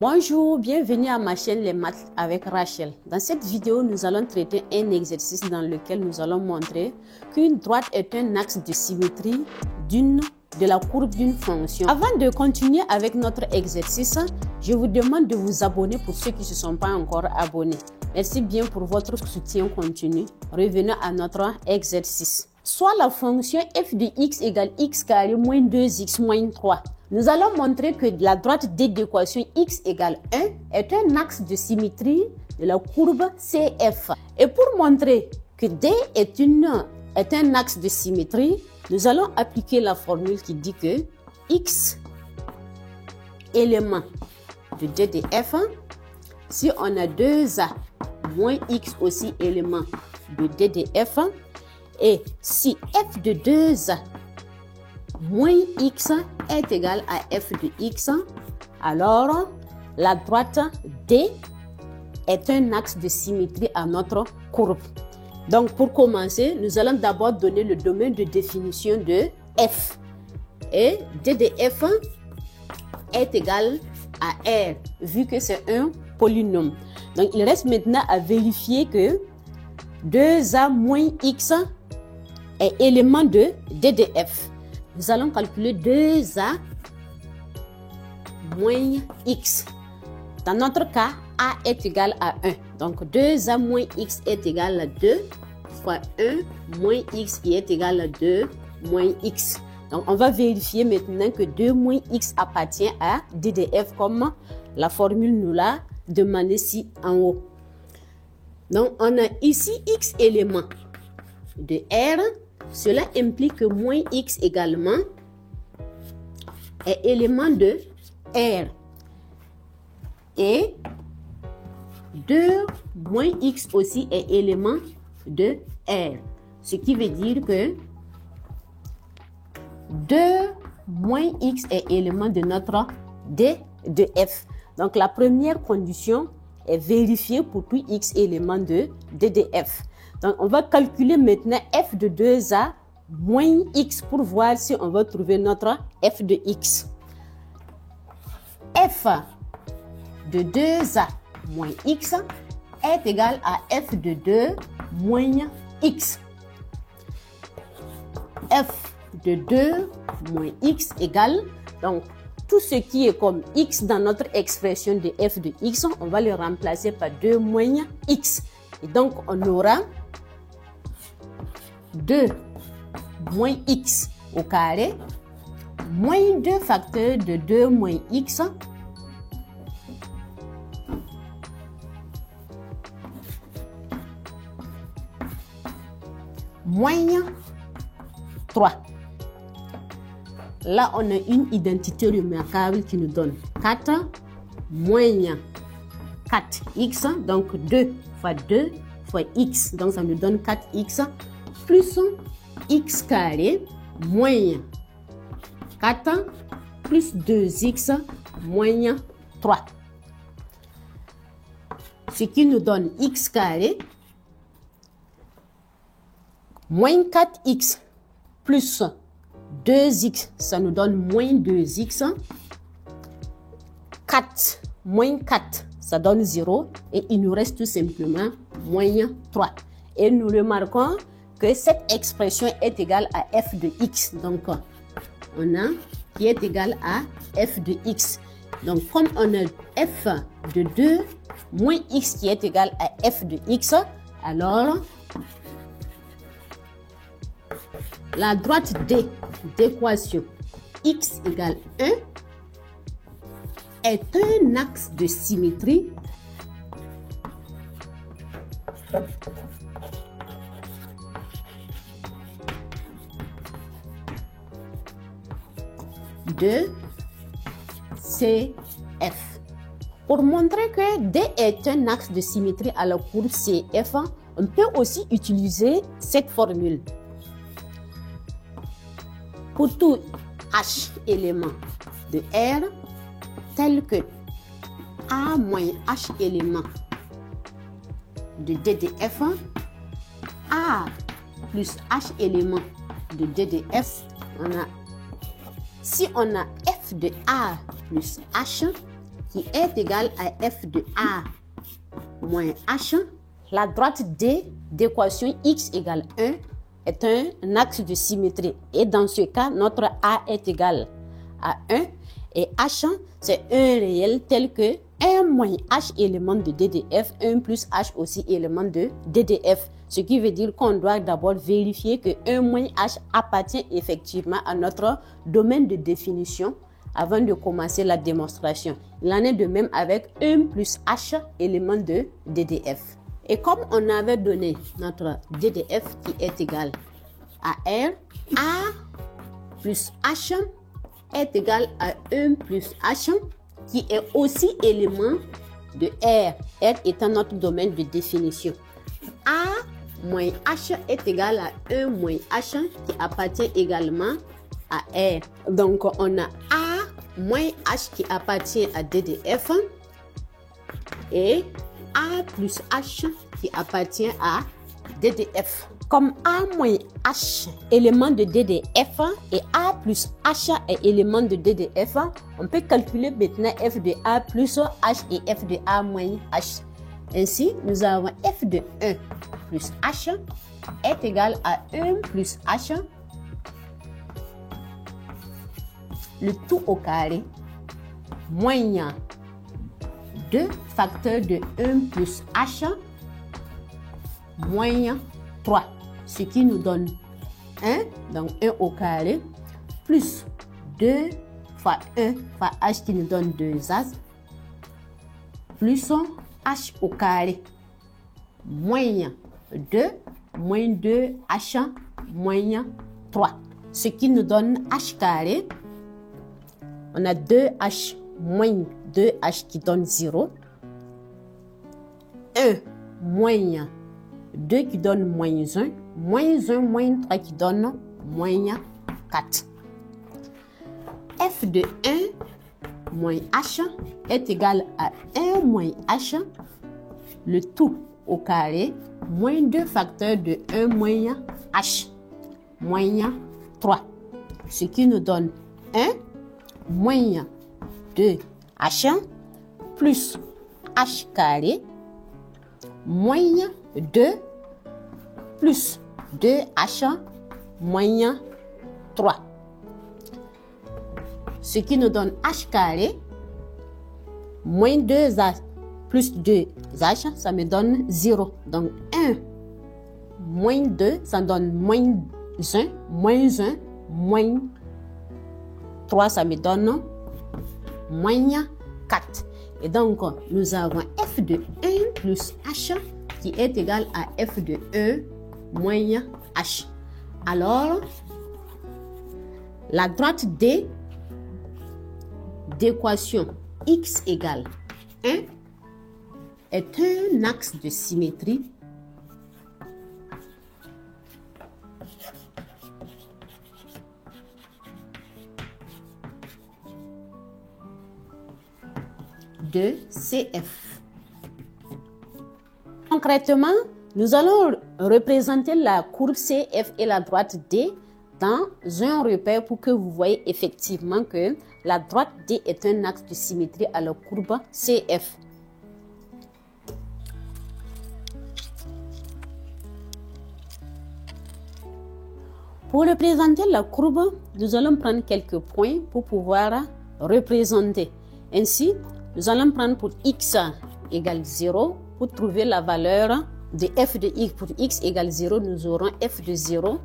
Bonjour, bienvenue à ma chaîne Les Maths avec Rachel. Dans cette vidéo, nous allons traiter un exercice dans lequel nous allons montrer qu'une droite est un axe de symétrie de la courbe d'une fonction. Avant de continuer avec notre exercice, je vous demande de vous abonner pour ceux qui ne se sont pas encore abonnés. Merci bien pour votre soutien continu. Revenons à notre exercice. Soit la fonction f de x égale x carré moins 2x moins 3. Nous allons montrer que la droite D d'équation x égale 1 est un axe de symétrie de la courbe CF. Et pour montrer que D est un axe de symétrie, nous allons appliquer la formule qui dit que x éléments de D de F, si on a 2A moins x aussi éléments de D de F, et si f de 2a moins x est égal à f de x, alors la droite D est un axe de symétrie à notre courbe. Donc pour commencer, nous allons d'abord donner le domaine de définition de f. Et D de f est égal à R, vu que c'est un polynôme. Donc il reste maintenant à vérifier que 2a moins x est élément de D de f. Nous allons calculer 2a moins x. Dans notre cas, a est égal à 1. Donc 2a moins x est égal à 2 fois 1 moins x qui est égal à 2 moins x. Donc on va vérifier maintenant que 2 moins x appartient à D de f comme la formule nous l'a demandé ici en haut. Donc on a ici x éléments de R. Cela implique que moins x également est élément de R. Et 2 moins x aussi est élément de R. Ce qui veut dire que 2 moins x est élément de notre D de f. Donc la première condition est vérifiée pour tout x élément de D de f. Donc, on va calculer maintenant f de 2a moins x pour voir si on va trouver notre f de x. F de 2a moins x est égal à f de 2 moins x. F de 2 moins x égale, donc tout ce qui est comme x dans notre expression de f de x, on va le remplacer par 2 moins x. Et donc, on aura 2 moins x au carré moins 2 facteurs de 2 moins x moins 3. Là, on a une identité remarquable qui nous donne 4 moins 4x, donc 2 fois 2 fois x, donc ça nous donne 4x plus x carré moins 4 plus 2x moins 3. Ce qui nous donne x carré moins 4x plus 2x, ça nous donne moins 2x. 4 moins 4, ça donne 0. Et il nous reste tout simplement moins 3. Et nous remarquons que cette expression est égale à f de x. Donc, on a qui est égal à f de x. Donc, comme on a f de 2 moins x qui est égal à f de x, alors la droite D d'équation x égale 1 est un axe de symétrie de CF. Pour montrer que D est un axe de symétrie à la courbe CF, on peut aussi utiliser cette formule. Pour tout H élément de R, tel que A moins H élément de D de F, A plus H élément de D de F, si on a F de A plus H, qui est égal à f de a moins h, la droite D d'équation x égale 1 est un axe de symétrie. Et dans ce cas, notre a est égal à 1 et h, c'est un réel tel que 1 moins h élément de D de f, 1 plus h aussi élément de D de f. Ce qui veut dire qu'on doit d'abord vérifier que 1 moins h appartient effectivement à notre domaine de définition avant de commencer la démonstration. Il en est de même avec 1 plus h élément de D de f. Et comme on avait donné notre D de f qui est égal à R, A plus H est égal à 1 plus H qui est aussi élément de R, R étant notre domaine de définition. A moins H est égal à 1 moins H qui appartient également à R. Donc on a A moins H qui appartient à D de F et A plus H qui appartient à D de F. Comme A moins H élément de D de F et A plus H est élément de D de F, on peut calculer maintenant F de A plus H et F de A moins H. Ainsi, nous avons F de 1 plus H est égal à 1 plus H, le tout au carré, moins 2 facteurs de 1 plus H moins 3, ce qui nous donne 1, donc 1 au carré, plus 2 fois 1 fois H qui nous donne 2H, plus H au carré, moins 2 H moins 3, ce qui nous donne H carré. On a 2H moins 2H qui donne 0. 1 moins 2 qui donne moins 1. Moins 1 moins 3 qui donne moins 4. F de 1 moins H est égal à 1 moins H, le tout au carré, moins 2 facteurs de 1 moins H, moins 3. Ce qui nous donne 1 moins 2H plus H carré moins 2 plus 2H moins 3. Ce qui nous donne H carré moins 2H plus 2H, ça me donne 0. Donc 1 moins 2, ça donne moins 1, moins 3, ça me donne moins 4. Et donc, nous avons f de 1 plus h qui est égal à f de 1 moins h. Alors, la droite D d'équation x égale 1 est un axe de symétrie de CF. Concrètement, nous allons représenter la courbe CF et la droite D dans un repère pour que vous voyez effectivement que la droite D est un axe de symétrie à la courbe CF. Pour représenter la courbe, nous allons prendre quelques points pour pouvoir représenter. Ainsi, nous allons prendre pour x égale 0. Pour trouver la valeur de f de x pour x égale 0, nous aurons f de 0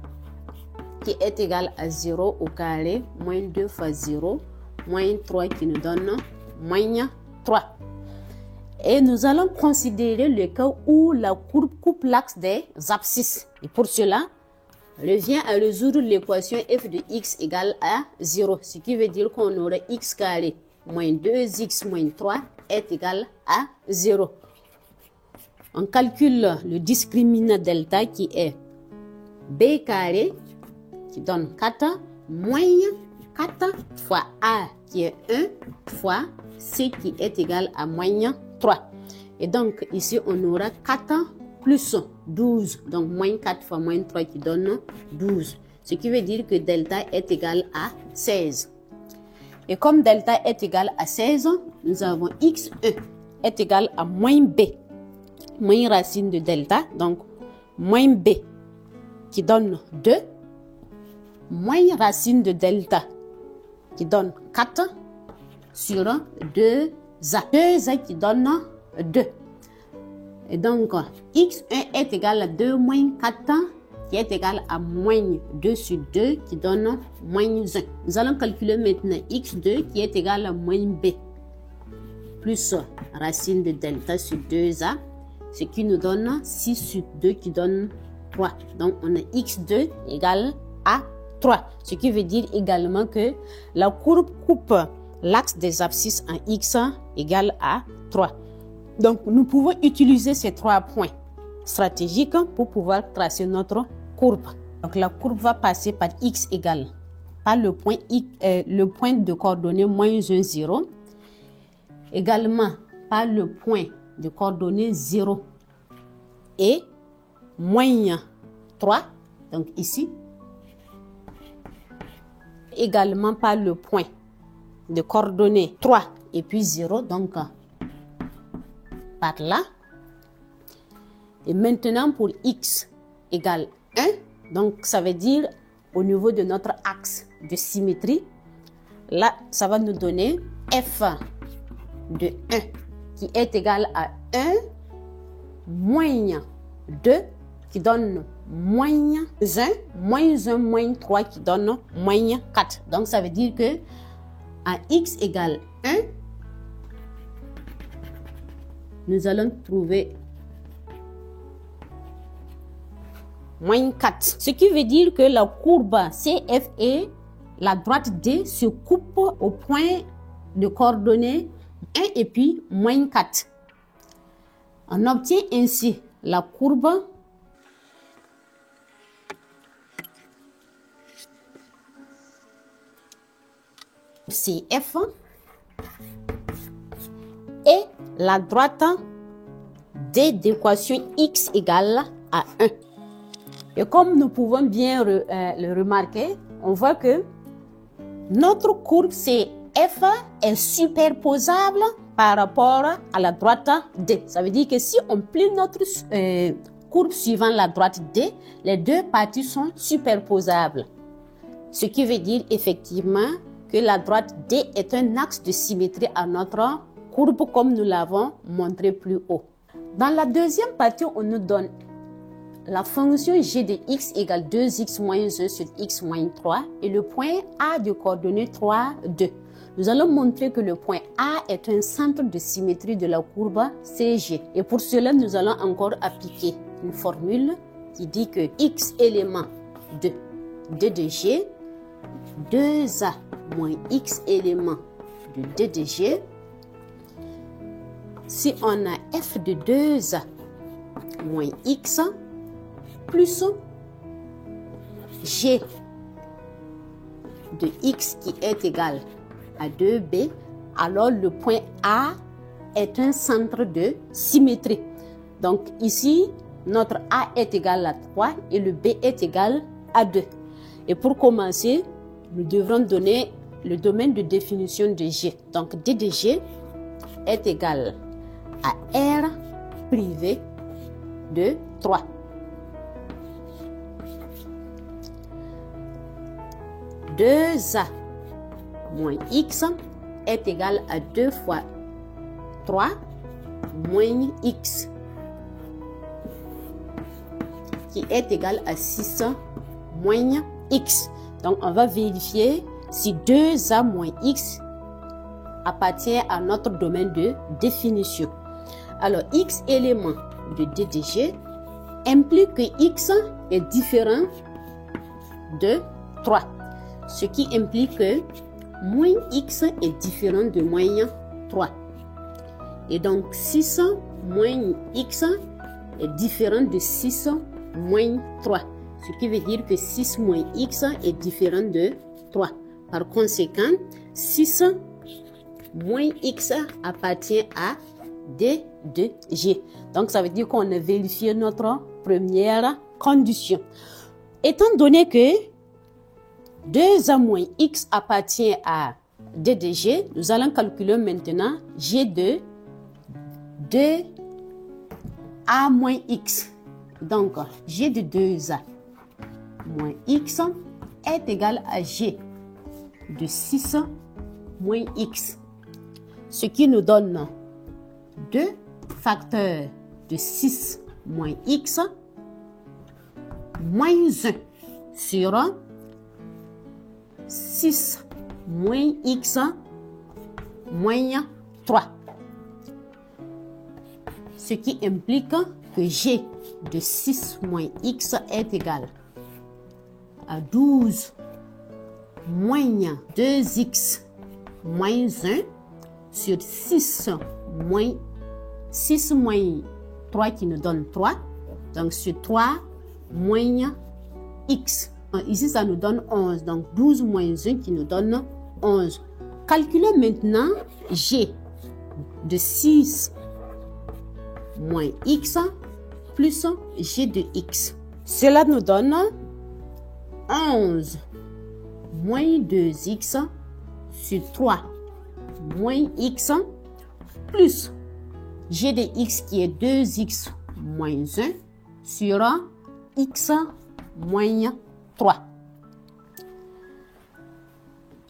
qui est égal à 0 au carré, moins 2 fois 0, moins 3 qui nous donne moins 3. Et nous allons considérer le cas où la courbe coupe l'axe des abscisses. Et pour cela, revient à résoudre l'équation f de x égale à 0, ce qui veut dire qu'on aurait x carré moins 2x moins 3 est égal à 0. On calcule le discriminant delta qui est b carré qui donne 4 moins 4 fois a qui est 1 fois c qui est égal à moins 3. Et donc ici on aura 4 plus 12, donc moins 4 fois moins 3 qui donne 12. Ce qui veut dire que delta est égal à 16. Et comme delta est égal à 16, nous avons x1 est égal à moins b, moins racine de delta, donc moins b qui donne 2, moins racine de delta qui donne 4 sur 2a. 2a qui donne 2. Et donc, x1 est égal à 2 moins 4 qui est égal à moins 2 sur 2 qui donne moins 1. Nous allons calculer maintenant x2 qui est égal à moins b plus racine de delta sur 2a, ce qui nous donne 6 sur 2 qui donne 3. Donc, on a x2 égale à 3, ce qui veut dire également que la courbe coupe l'axe des abscisses en x égale à 3. Donc, nous pouvons utiliser ces 3 points stratégiques pour pouvoir tracer notre courbe. Donc, la courbe va passer par x égale par le point de coordonnées moins 1, 0, également par le point de coordonnées 0 et moins 3, donc ici, également par le point de coordonnées 3 et puis 0, donc par là. Et maintenant pour x égale 1, donc ça veut dire au niveau de notre axe de symétrie, là ça va nous donner f de 1 qui est égal à 1 moins 2 qui donne moins 1, moins 3 qui donne moins 4. Donc ça veut dire que à x égale 1, nous allons trouver moins 4. Ce qui veut dire que la courbe CF et la droite D se coupent au point de coordonnées 1 et puis moins 4. On obtient ainsi la courbe CF et la droite D d'équation x égale à 1. Et comme nous pouvons bien le remarquer, on voit que notre courbe CF est superposable par rapport à la droite D. Ça veut dire que si on plie notre courbe suivant la droite D, les deux parties sont superposables. Ce qui veut dire effectivement que la droite D est un axe de symétrie à notre courbe comme nous l'avons montré plus haut. Dans la deuxième partie, on nous donne la fonction g de x égale 2x moins 1 sur x moins 3 et le point A de coordonnées 3, 2. Nous allons montrer que le point A est un centre de symétrie de la courbe CG. Et pour cela, nous allons encore appliquer une formule qui dit que x élément de d de g, 2a moins x élément de d de g. Si on a f de 2a moins x plus g de x qui est égal à 2b, alors le point A est un centre de symétrie. Donc ici, notre A est égal à 3 et le B est égal à 2. Et pour commencer, nous devrons donner le domaine de définition de G. Donc D de G est égal à R privé de 3. A moins x est égal à 2 fois 3 moins x qui est égal à 6 moins x. Donc on va vérifier si 2a moins x appartient à notre domaine de définition. Alors x élément de d de g implique que x est différent de 3. Ce qui implique que moins x est différent de moins 3. Et donc 6 moins x est différent de 6 moins 3. Ce qui veut dire que 6 moins x est différent de 3. Par conséquent, 6 moins x appartient à d de g. Donc ça veut dire qu'on a vérifié notre première condition. Étant donné que 2a moins x appartient à D de G, nous allons calculer maintenant G de 2A moins X. Donc, G de 2A moins X est égal à G de 6 moins X. Ce qui nous donne 2 facteurs de 6 moins X moins 1 sur 6 moins X moins 3. Ce qui implique que G de 6 moins X est égal à 12 moins 2X moins 1 sur 6 moins 3 qui nous donne 3. Donc sur 3 moins X. Ici, ça nous donne 11. Donc 12 moins 1 qui nous donne 11. Calculons maintenant G de 6 moins X plus G de X. Cela nous donne 11 moins 2X sur 3 moins X plus G de X qui est 2X moins 1 sur X moins 3.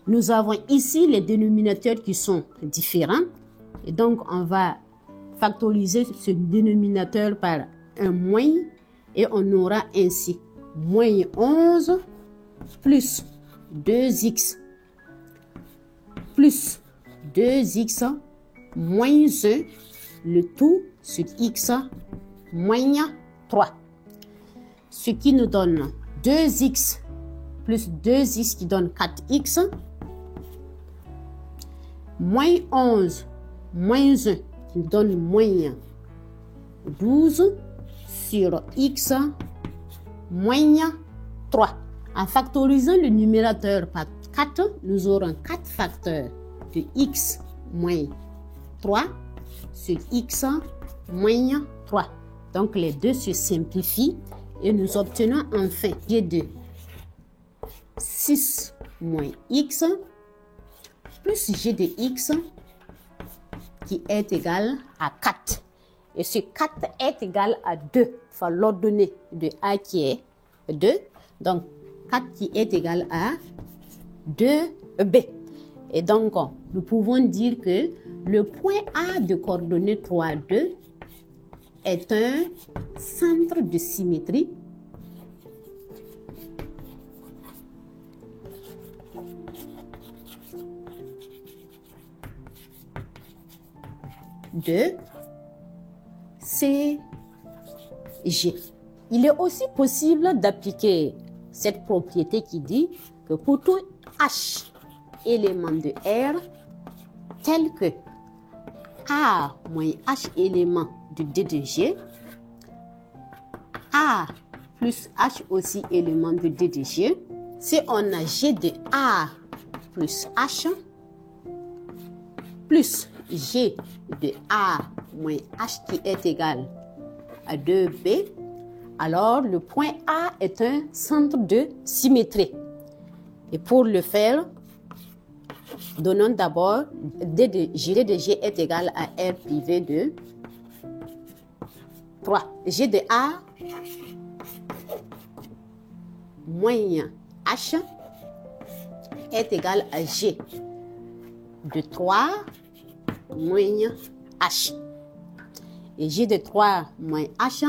Nous avons ici les dénominateurs qui sont différents. Et donc, on va factoriser ce dénominateur par un moins. Et on aura ainsi moins 11 plus 2X plus 2X moins 1, le tout sur X moins 3. Ce qui nous donne 2X plus 2X qui donne 4X moins 11 moins 1 qui donne moins 12 sur X moins 3. En factorisant le numérateur par 4, nous aurons 4 facteurs de X moins 3 sur X moins 3. Donc les deux se simplifient et nous obtenons enfin G de 6 moins X plus G de X qui est égal à 4. Et ce 4 est égal à 2. Enfin, l'ordonnée de A qui est 2. Donc, 4 qui est égal à 2B. Et donc, nous pouvons dire que le point A de coordonnées 3, 2 est un centre de symétrie de CG. Il est aussi possible d'appliquer cette propriété qui dit que pour tout H élément de R, tel que A moins H élément de D de G, A plus H aussi élément de D de G, si on a G de A plus H plus G de A moins H qui est égal à 2B, alors le point A est un centre de symétrie. Et pour le faire, donnons d'abord D de G est égal à R privé de 3. G de A moins H est égal à G de 3 moins H. Et G de 3 moins H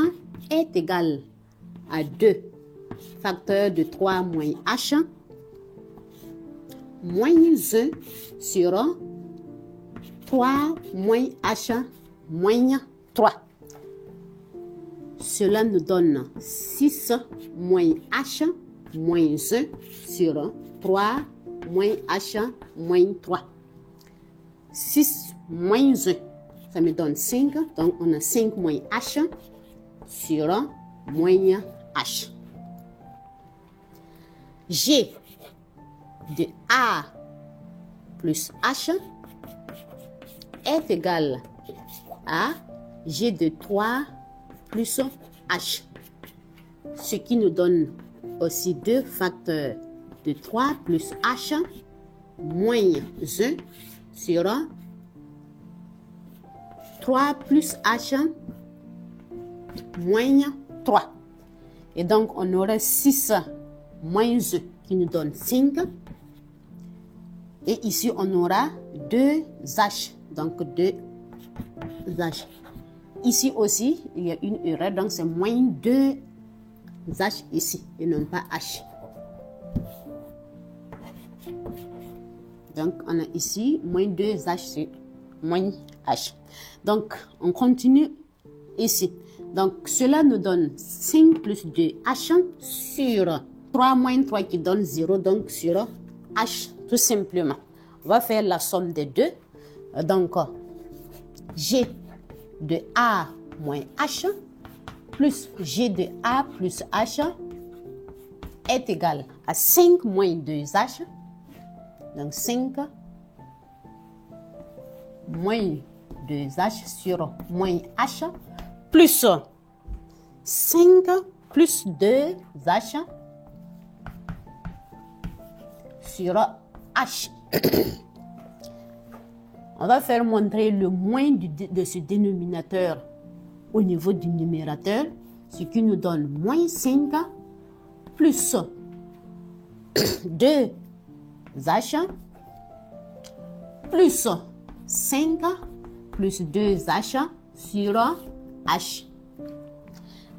est égal à 2 facteurs de 3 moins H moins 1 sur 3 moins H moins 3. Cela nous donne 6 moins H moins 1 sur 3 moins H moins 3. 6 moins 1, ça me donne 5. Donc, on a 5 moins H sur moins H. G de A plus H est égal à G de 3 plus H. Ce qui nous donne aussi 2 facteurs de 3 plus H moins 1 sur 3 plus h moins 3. Et donc, on aura 6 moins 1 qui nous donne 5. Et ici, on aura 2h. Donc, 2h. Ici aussi, il y a une erreur. Donc, c'est moins 2h ici et non pas h. Donc, on a ici moins 2h sur moins h. Donc, on continue ici. Donc, cela nous donne 5 plus 2h sur 3 moins 3 qui donne 0. Donc, sur h, tout simplement. On va faire la somme des deux. Donc, g de a moins h plus g de a plus h est égal à 5 moins 2h. Donc, 5 moins 2h sur moins h plus 5 plus 2h sur h. On va faire montrer le moins de ce dénominateur au niveau du numérateur, ce qui nous donne moins 5 plus 2h plus 5 plus 2h sur h.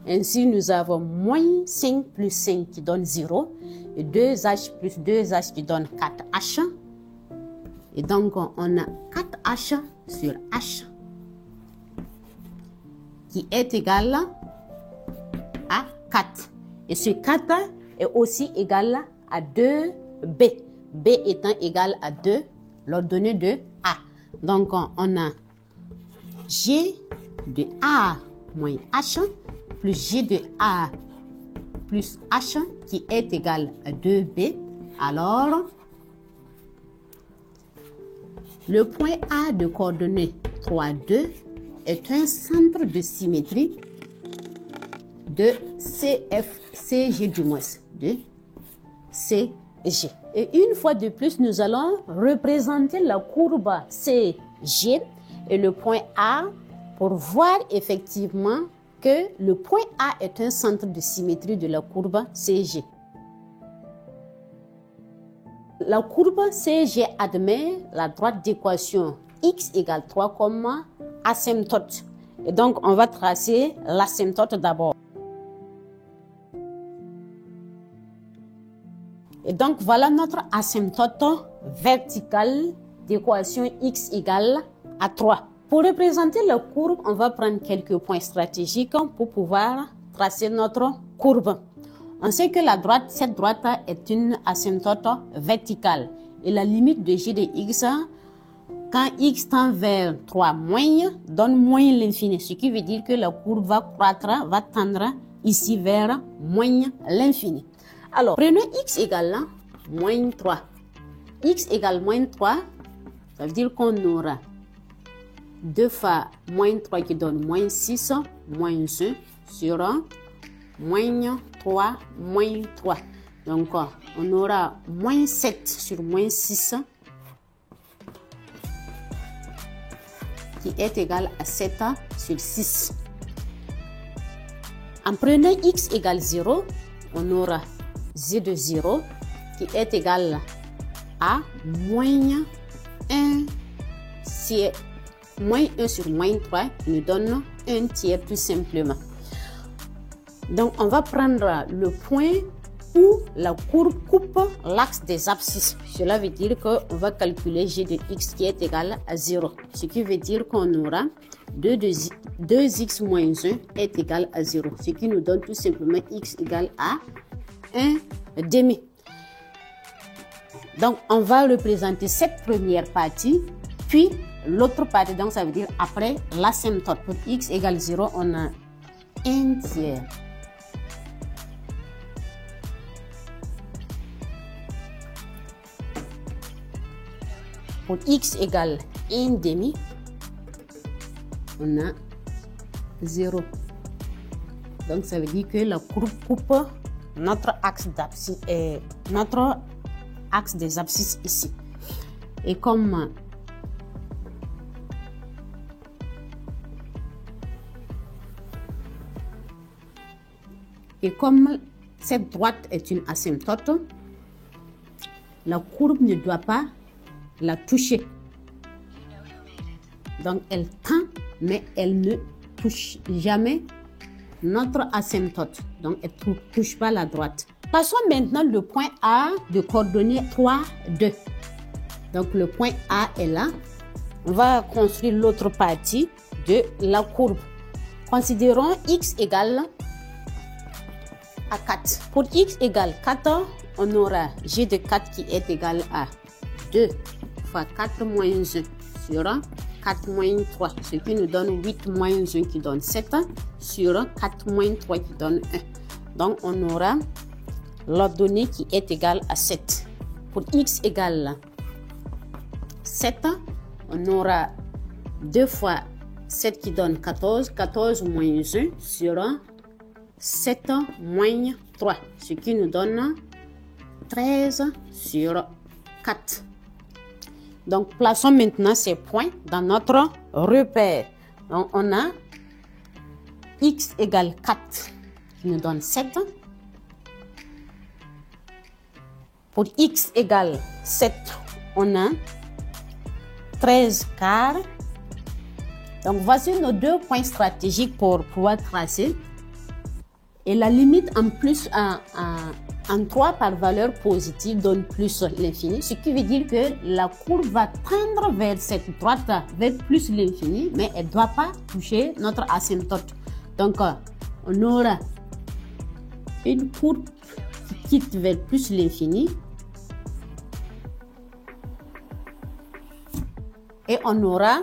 Ainsi, nous avons moins 5 plus 5 qui donne 0 et 2h plus 2h qui donne 4h. Et donc, on a 4h sur h qui est égal à 4. Et ce 4 est aussi égal à 2b. B étant égal à 2, l'ordonnée de a. Donc, on a g de a moins h plus g de a plus h qui est égal à 2b. Alors, le point A de coordonnées 3, 2 est un centre de symétrie de CG du moins, de CG. Et une fois de plus, nous allons représenter la courbe CG et le point A pour voir effectivement que le point A est un centre de symétrie de la courbe CG. La courbe CG admet la droite d'équation x égale 3 comme asymptote. Et donc, on va tracer l'asymptote d'abord. Et donc, voilà notre asymptote verticale d'équation x égale à 3. Pour représenter la courbe, on va prendre quelques points stratégiques pour pouvoir tracer notre courbe. On sait que cette droite est une asymptote verticale. Et la limite de g de x, quand x tend vers 3 moins, donne moins l'infini. Ce qui veut dire que la courbe va croître, va tendre ici vers moins l'infini. Alors, prenons x égale moins 3. X égale moins 3, ça veut dire qu'on aura 2 fois moins 3 qui donne moins 6, moins 1 sur moins 3, moins 3. Donc, on aura moins 7 sur moins 6 qui est égal à 7 sur 6. En prenant x égale 0, on aura z de 0 qui est égal à moins 1 sur moins 3 qui nous donne 1 tiers tout simplement. Donc, on va prendre le point où la courbe coupe l'axe des abscisses. Cela veut dire qu'on va calculer g de x qui est égal à 0. Ce qui veut dire qu'on aura 2x moins 1 est égal à 0. Ce qui nous donne tout simplement x égale à 1 demi. Donc, on va représenter cette première partie, puis l'autre partie. Donc, ça veut dire après l'asymptote. Pour x égale 0, on a 1 tiers. Pour x égale 1 demi, on a 0. Donc, ça veut dire que la courbe coupe notre axe des abscisses ici. Et comme cette droite est une asymptote, la courbe ne doit pas la toucher. Donc, elle tend, mais elle ne touche jamais notre asymptote. Donc, elle ne touche pas la droite. Passons maintenant le point A de coordonnées 3, 2. Donc, le point A est là. On va construire l'autre partie de la courbe. Considérons x égale à 4. Pour x égale 4, on aura g de 4 qui est égal à 2 fois 4 moins 1 sur 4 moins 3, ce qui nous donne 8 moins 1 qui donne 7 sur 4 moins 3 qui donne 1. Donc, on aura l'ordonnée qui est égale à 7. Pour x égale 7, on aura 2 fois 7 qui donne 14, 14 moins 1 sur 7 moins 3, ce qui nous donne 13 sur 4. Donc, plaçons maintenant ces points dans notre repère. Donc, on a x égale 4 qui nous donne 7. Pour x égale 7, on a 13 quarts. Donc, voici nos deux points stratégiques pour pouvoir tracer. Et la limite en plus en 3 par valeur positive donne plus l'infini, ce qui veut dire que la courbe va tendre vers cette droite, vers plus l'infini, mais elle ne doit pas toucher notre asymptote. Donc, on aura une courbe qui quitte vers plus l'infini. Et on aura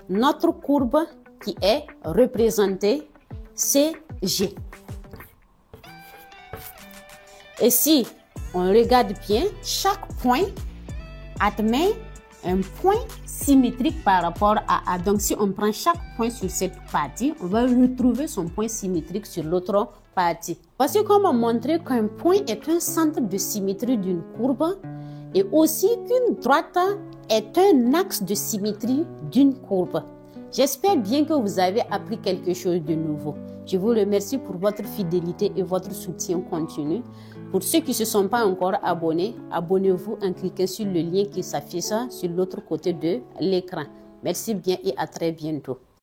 notre courbe qui est représentée CG. Et si on regarde bien, chaque point admet un point symétrique par rapport à A. Donc, si on prend chaque point sur cette partie, on va retrouver son point symétrique sur l'autre partie. Voici comment montrer qu'un point est un centre de symétrie d'une courbe et aussi qu'une droite est un axe de symétrie d'une courbe. J'espère bien que vous avez appris quelque chose de nouveau. Je vous remercie pour votre fidélité et votre soutien continu. Pour ceux qui ne se sont pas encore abonnés, abonnez-vous en cliquant sur le lien qui s'affiche sur l'autre côté de l'écran. Merci bien et à très bientôt.